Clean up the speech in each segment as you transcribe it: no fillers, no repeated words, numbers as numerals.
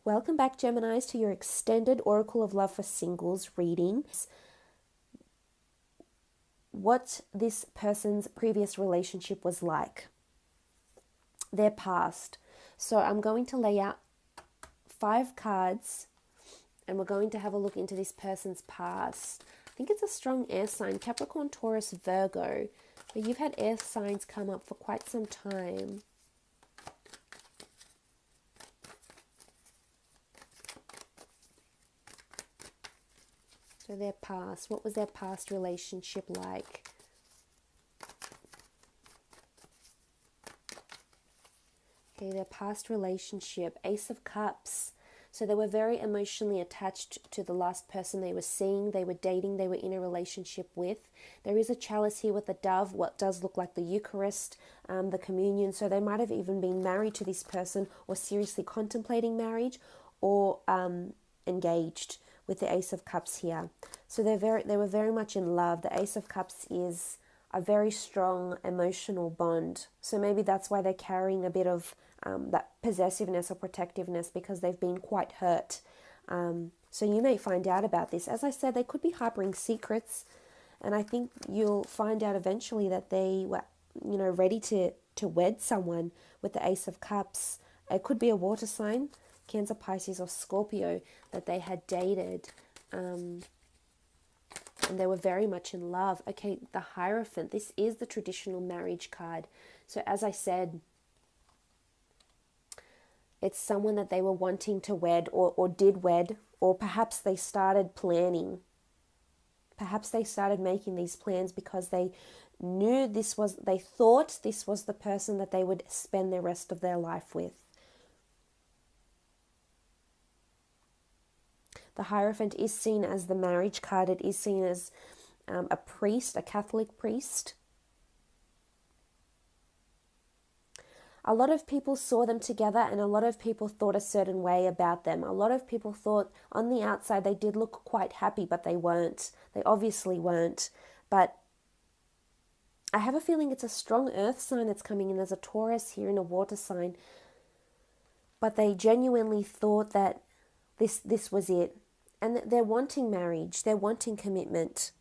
Welcome back, Geminis, to your extended Oracle of Love for Singles reading. What this person's previous relationship was like, their past. So I'm going to lay out 5 cards and we're going to have a look into this person's past. I think it's a strong air sign, Capricorn, Taurus, Virgo. But you've had air signs come up for quite some time. So their past, what was their past relationship like? Okay, their past relationship, Ace of Cups. So they were very emotionally attached to the last person they were seeing, they were dating, they were in a relationship with. There is a chalice here with a dove, what does look like the Eucharist, the communion. So they might have even been married to this person or seriously contemplating marriage or engaged with the Ace of Cups here. So they were very much in love. The Ace of Cups is a very strong emotional bond. So maybe that's why they're carrying a bit of that possessiveness or protectiveness, because they've been quite hurt. So you may find out about this. As I said, they could be harboring secrets, and I think you'll find out eventually that they were, ready to wed someone with the Ace of Cups. It could be a water sign, Cancer, Pisces, or Scorpio, that they had dated. And they were very much in love. Okay, the Hierophant. This is the traditional marriage card. So as I said, it's someone that they were wanting to wed or did wed, or perhaps they started planning. Perhaps they started making these plans because they thought this was the person that they would spend the rest of their life with. The Hierophant is seen as the marriage card. It is seen as a priest, a Catholic priest. A lot of people saw them together and a lot of people thought a certain way about them. A lot of people thought on the outside they did look quite happy, but they weren't. They obviously weren't. But I have a feeling it's a strong earth sign that's coming in. There's a Taurus here and a water sign. But they genuinely thought that this was it. And they're wanting marriage. They're wanting commitment.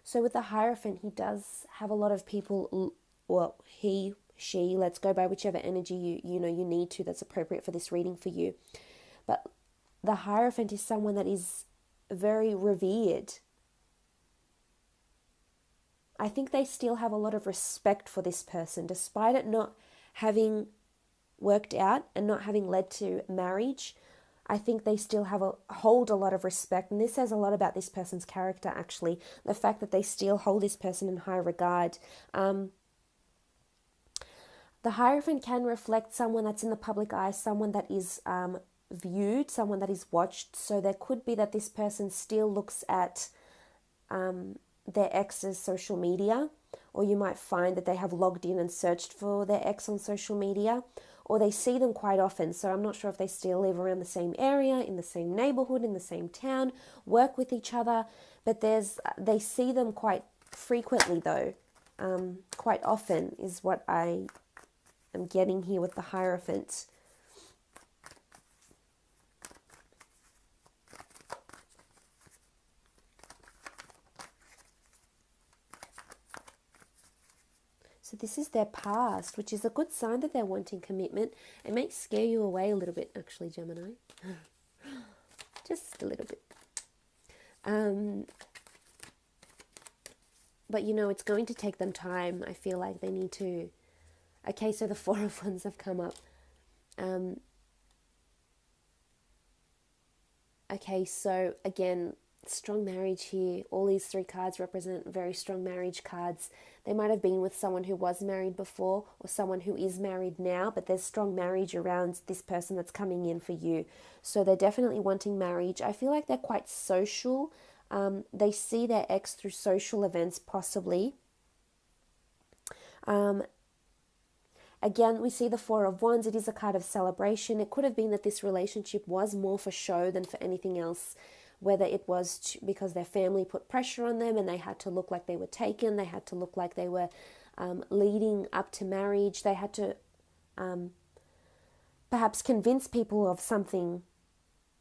So with the Hierophant, he does have a lot of people, well, he, she, let's go by whichever energy you need to, that's appropriate for this reading for you. But the Hierophant is someone that is very revered. I think they still have a lot of respect for this person, despite it not having worked out and not having led to marriage. I think they still hold a lot of respect, and this says a lot about this person's character, actually. The fact that they still hold this person in high regard. The Hierophant can reflect someone that's in the public eye, someone that is viewed, someone that is watched. So there could be that this person still looks at their ex's social media, or you might find that they have logged in and searched for their ex on social media, or they see them quite often. So I'm not sure if they still live around the same area, in the same neighborhood, in the same town, work with each other, but they see them quite frequently though. Quite often is what I am getting here with the Hierophant. So this is their past, which is a good sign that they're wanting commitment. It may scare you away a little bit, actually, Gemini. Just a little bit. But, it's going to take them time. I feel like they need to... Okay, so the Four of Wands have come up. Okay, so again, strong marriage here. All these 3 cards represent very strong marriage cards. They might have been with someone who was married before or someone who is married now, but there's strong marriage around this person that's coming in for you. So they're definitely wanting marriage. I feel like they're quite social. They see their ex through social events, possibly. Again, we see the Four of Wands. It is a card of celebration. It could have been that this relationship was more for show than for anything else, whether it was because their family put pressure on them and they had to look like they were taken, they had to look like they were leading up to marriage. They had to perhaps convince people of something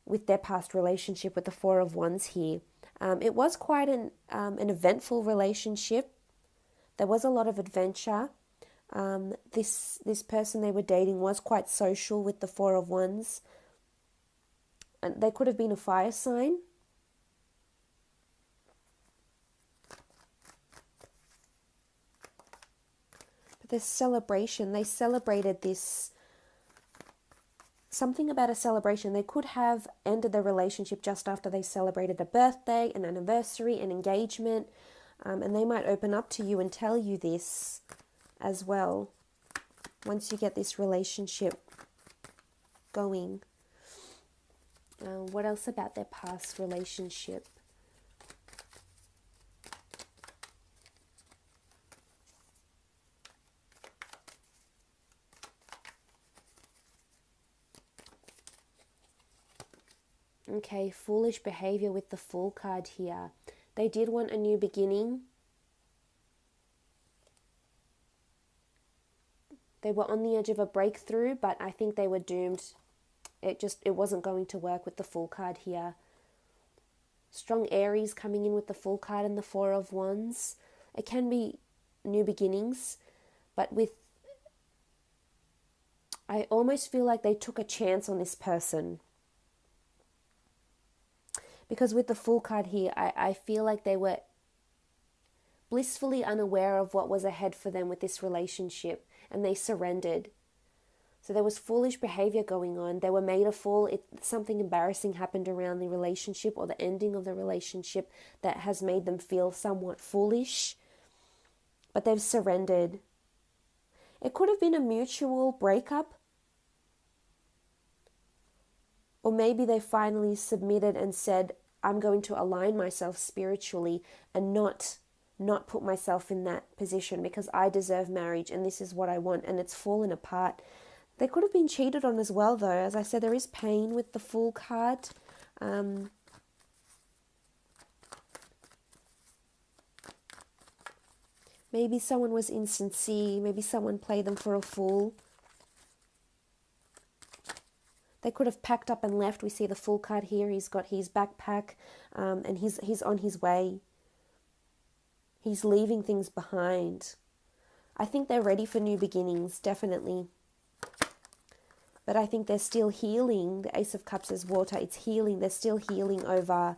with their past relationship with the Four of Wands here. It was quite an eventful relationship. There was a lot of adventure. This person they were dating was quite social with the Four of Wands. And they could have been a fire sign. But this celebration, they celebrated this, something about a celebration. They could have ended the relationship just after they celebrated a birthday, an anniversary, an engagement. And they might open up to you and tell you this as well once you get this relationship going. What else about their past relationship? Okay, foolish behavior with the Fool card here. They did want a new beginning. They were on the edge of a breakthrough, but I think they were doomed. It wasn't going to work with the Fool card here. Strong Aries coming in with the Fool card and the Four of Wands. It can be new beginnings, but I almost feel like they took a chance on this person. Because with the Fool card here, I feel like they were blissfully unaware of what was ahead for them with this relationship, and they surrendered. So there was foolish behavior going on. They were made a fool. Something embarrassing happened around the relationship or the ending of the relationship that has made them feel somewhat foolish. But they've surrendered. It could have been a mutual breakup. Or maybe they finally submitted and said, I'm going to align myself spiritually and not put myself in that position because I deserve marriage and this is what I want, and it's fallen apart. They could have been cheated on as well, though. As I said, there is pain with the Fool card. Maybe someone was insincere. Maybe someone played them for a fool. They could have packed up and left. We see the Fool card here. He's got his backpack and he's on his way. He's leaving things behind. I think they're ready for new beginnings, definitely. But I think they're still healing. The Ace of Cups is water. It's healing. They're still healing over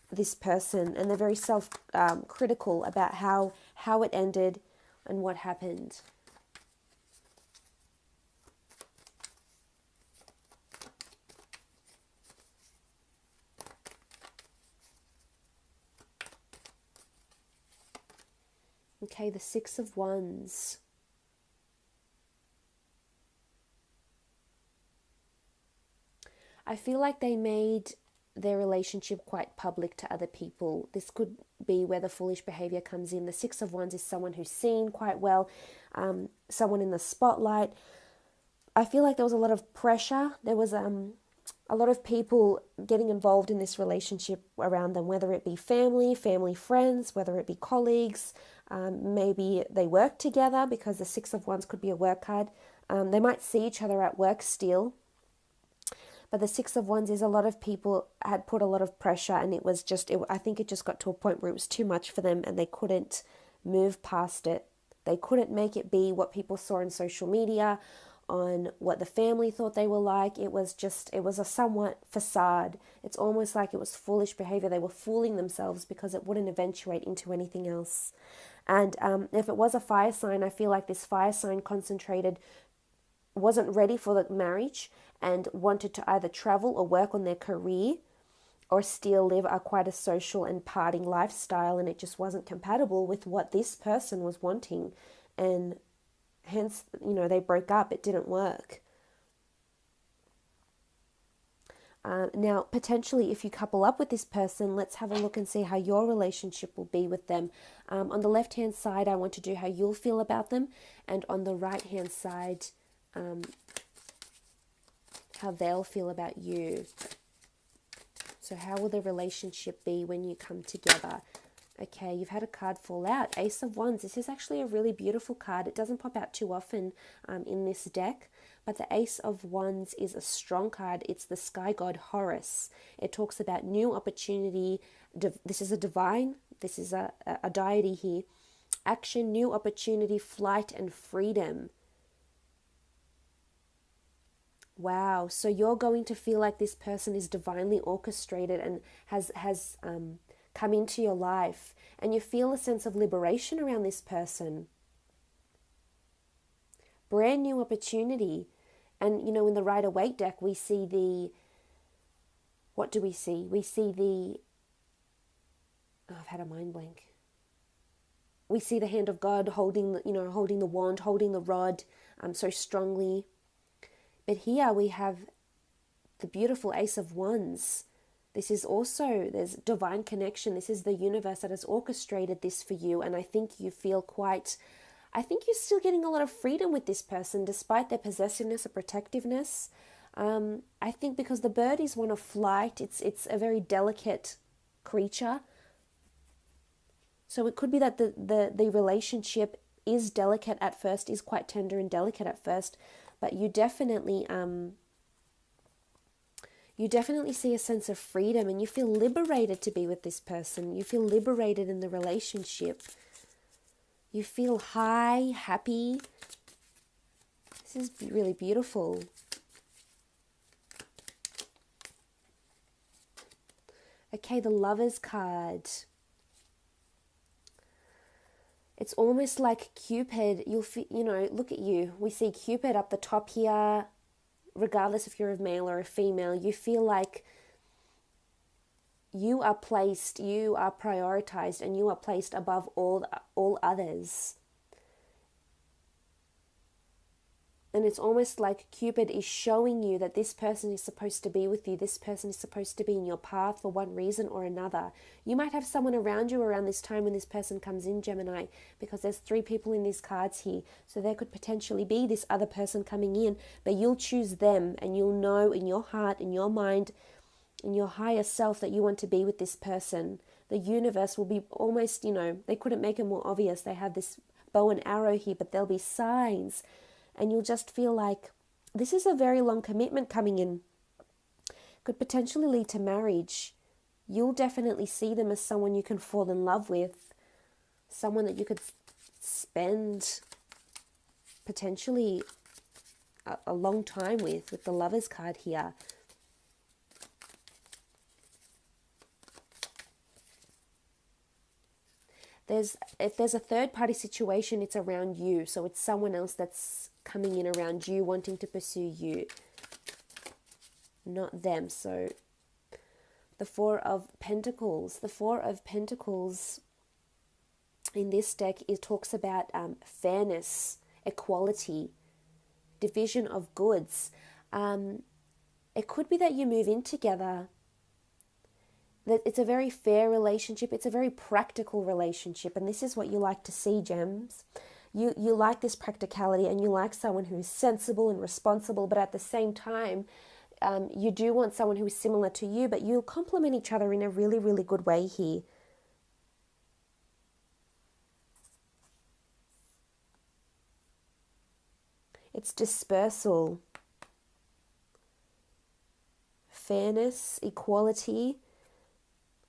this person. And they're very self-critical about how it ended and what happened. Okay, the Six of Wands. I feel like they made their relationship quite public to other people. This could be where the foolish behavior comes in. The Six of Wands is someone who's seen quite well, someone in the spotlight. I feel like there was a lot of pressure. There was a lot of people getting involved in this relationship around them, whether it be family friends, whether it be colleagues. Maybe they work together because the Six of Wands could be a work card. They might see each other at work still. But the Six of Wands is a lot of people had put a lot of pressure, and it was just, I think it just got to a point where it was too much for them and they couldn't move past it. They couldn't make it be what people saw on social media, on what the family thought they were like. It was a somewhat facade. It's almost like it was foolish behavior. They were fooling themselves because it wouldn't eventuate into anything else. And if it was a fire sign, I feel like this fire sign wasn't ready for the marriage and wanted to either travel or work on their career or still live quite a social and partying lifestyle, and it just wasn't compatible with what this person was wanting, and hence, they broke up. It didn't work. Now, potentially, if you couple up with this person, let's have a look and see how your relationship will be with them. On the left-hand side, I want to do how you'll feel about them, and on the right-hand side, how they'll feel about you. So how will the relationship be when you come together? Okay, you've had a card fall out. Ace of Wands. This is actually a really beautiful card. It doesn't pop out too often in this deck, but the Ace of Wands is a strong card. It's the sky god Horus. It talks about new opportunity. This is a divine. This is a deity here. Action, new opportunity, flight, and freedom. Wow. So you're going to feel like this person is divinely orchestrated and has come into your life, and you feel a sense of liberation around this person. Brand new opportunity. And, you know, in the Rider-Waite deck, we see the, what do we see? We see the, oh, I've had a mind blank. We see the hand of God holding, holding the wand, holding the rod so strongly. But here we have the beautiful Ace of Wands. This is also, there's divine connection. This is the universe that has orchestrated this for you. And I think you feel I think you're still getting a lot of freedom with this person, despite their possessiveness or protectiveness. I think because the bird is one of flight, it's a very delicate creature. So it could be that the relationship is delicate at first, is quite tender and delicate at first, but you definitely see a sense of freedom, and you feel liberated to be with this person. You feel liberated in the relationship. You feel high, happy. This is really beautiful. Okay, the Lovers card. It's almost like Cupid. Look at you. We see Cupid up the top here. Regardless if you're a male or a female, you feel like you are placed, you are prioritized, and you are placed above all others. And it's almost like Cupid is showing you that this person is supposed to be with you. This person is supposed to be in your path for one reason or another. You might have someone around you around this time when this person comes in, Gemini, because there's 3 people in these cards here. So there could potentially be this other person coming in, but you'll choose them, and you'll know in your heart, in your mind, in your higher self that you want to be with this person. The universe will be almost, they couldn't make it more obvious. They have this bow and arrow here, but there'll be signs. And you'll just feel like this is a very long commitment coming in. Could potentially lead to marriage. You'll definitely see them as someone you can fall in love with. Someone that you could spend potentially a long time with the Lovers card here. If there's a third party situation, it's around you. So it's someone else that's coming in around you, wanting to pursue you, not them. So the 4 of Pentacles. The 4 of Pentacles in this deck, it talks about fairness, equality, division of goods. It could be that you move in together. That it's a very fair relationship. It's a very practical relationship, and this is what you like to see, Gems. You like this practicality, and you like someone who is sensible and responsible, but at the same time, you do want someone who is similar to you, but you'll complement each other in a really, really good way here. It's dispersal, fairness, equality,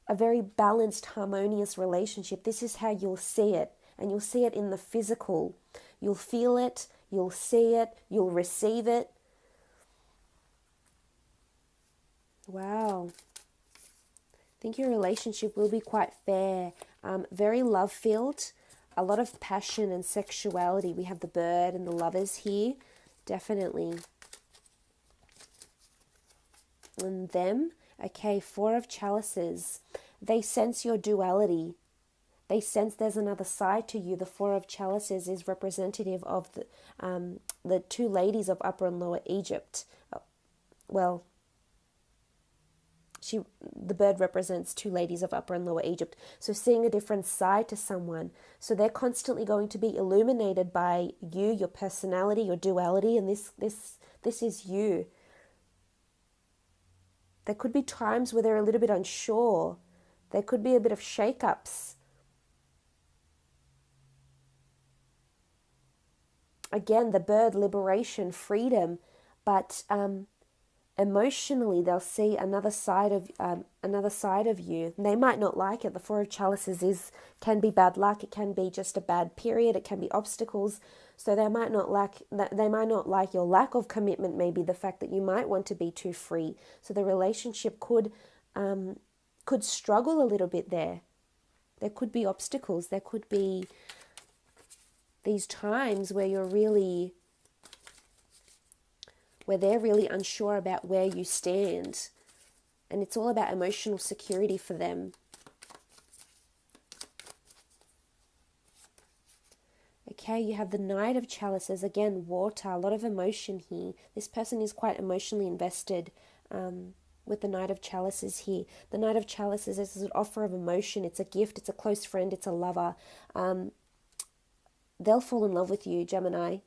a very balanced, harmonious relationship. This is how you'll see it. And you'll see it in the physical. You'll feel it, you'll see it, you'll receive it. Wow. I think your relationship will be quite fair. Very love-filled. A lot of passion and sexuality. We have the bird and the Lovers here. Definitely. And them. Okay, 4 of Chalices. They sense your duality. They sense there's another side to you. The 4 of Chalices is representative of the 2 ladies of Upper and Lower Egypt. Well, the bird represents 2 ladies of Upper and Lower Egypt. So seeing a different side to someone. So they're constantly going to be illuminated by you, your personality, your duality, and this is you. There could be times where they're a little bit unsure. There could be a bit of shake-ups. again, the bird, liberation, freedom, but emotionally they'll see another side of you. They might not like it. The Four of Chalices can be bad luck. It can be just a bad period. It can be obstacles. So they might not like your lack of commitment. Maybe the fact that you might want to be too free. So the relationship could struggle a little bit there. There could be obstacles. There could be these times where they're really unsure about where you stand. And it's all about emotional security for them. Okay, you have the Knight of Chalices. Again, water, a lot of emotion here. This person is quite emotionally invested with the Knight of Chalices here. The Knight of Chalices is an offer of emotion. It's a gift. It's a close friend. It's a lover. They'll fall in love with you, Gemini.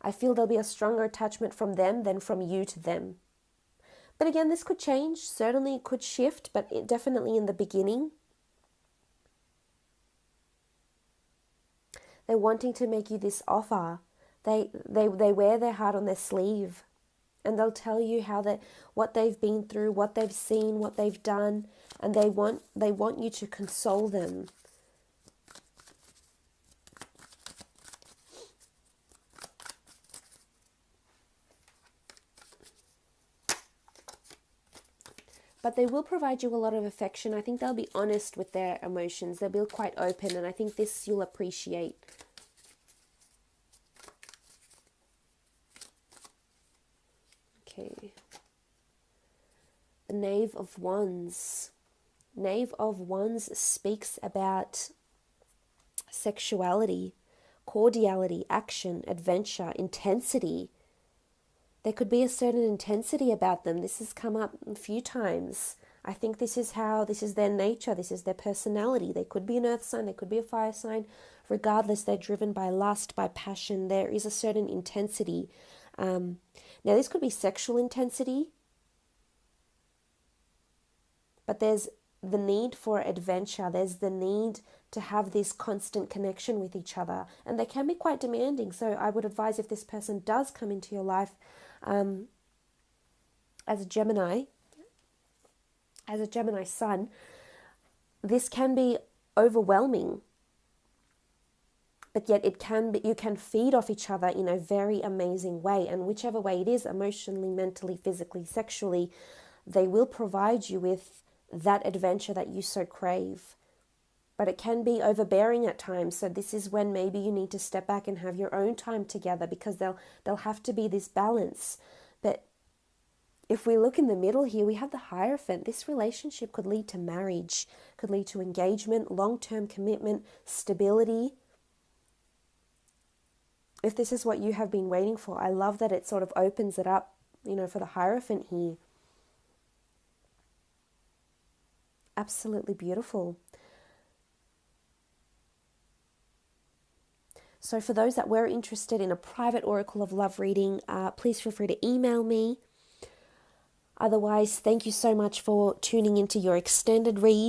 I feel there'll be a stronger attachment from them than from you to them. But again, this could change. Certainly it could shift, but definitely in the beginning. They're wanting to make you this offer. They wear their heart on their sleeve. And they'll tell you what they've been through, what they've seen, what they've done. And they want you to console them. But they will provide you a lot of affection. I think they'll be honest with their emotions. They'll be quite open, and I think this you'll appreciate. Okay. The Knave of Wands. Knave of Wands speaks about sexuality, cordiality, action, adventure, intensity. There could be a certain intensity about them. This has come up a few times. I think this is their nature, this is their personality. They could be an earth sign, they could be a fire sign. Regardless, they're driven by lust, by passion. There is a certain intensity. Now, this could be sexual intensity, but there's the need for adventure. There's the need to have this constant connection with each other. And they can be quite demanding. So I would advise, if this person does come into your life, as a Gemini sun, this can be overwhelming, but yet you can feed off each other in a very amazing way. And whichever way it is, emotionally, mentally, physically, sexually, they will provide you with that adventure that you so crave. But it can be overbearing at times. So this is when maybe you need to step back and have your own time together, because there'll have to be this balance. But if we look in the middle here, we have the Hierophant. This relationship could lead to marriage, could lead to engagement, long-term commitment, stability. If this is what you have been waiting for, I love that it sort of opens it up, for the Hierophant here. Absolutely beautiful. So for those that were interested in a private Oracle of Love reading, please feel free to email me. Otherwise, thank you so much for tuning into your extended read.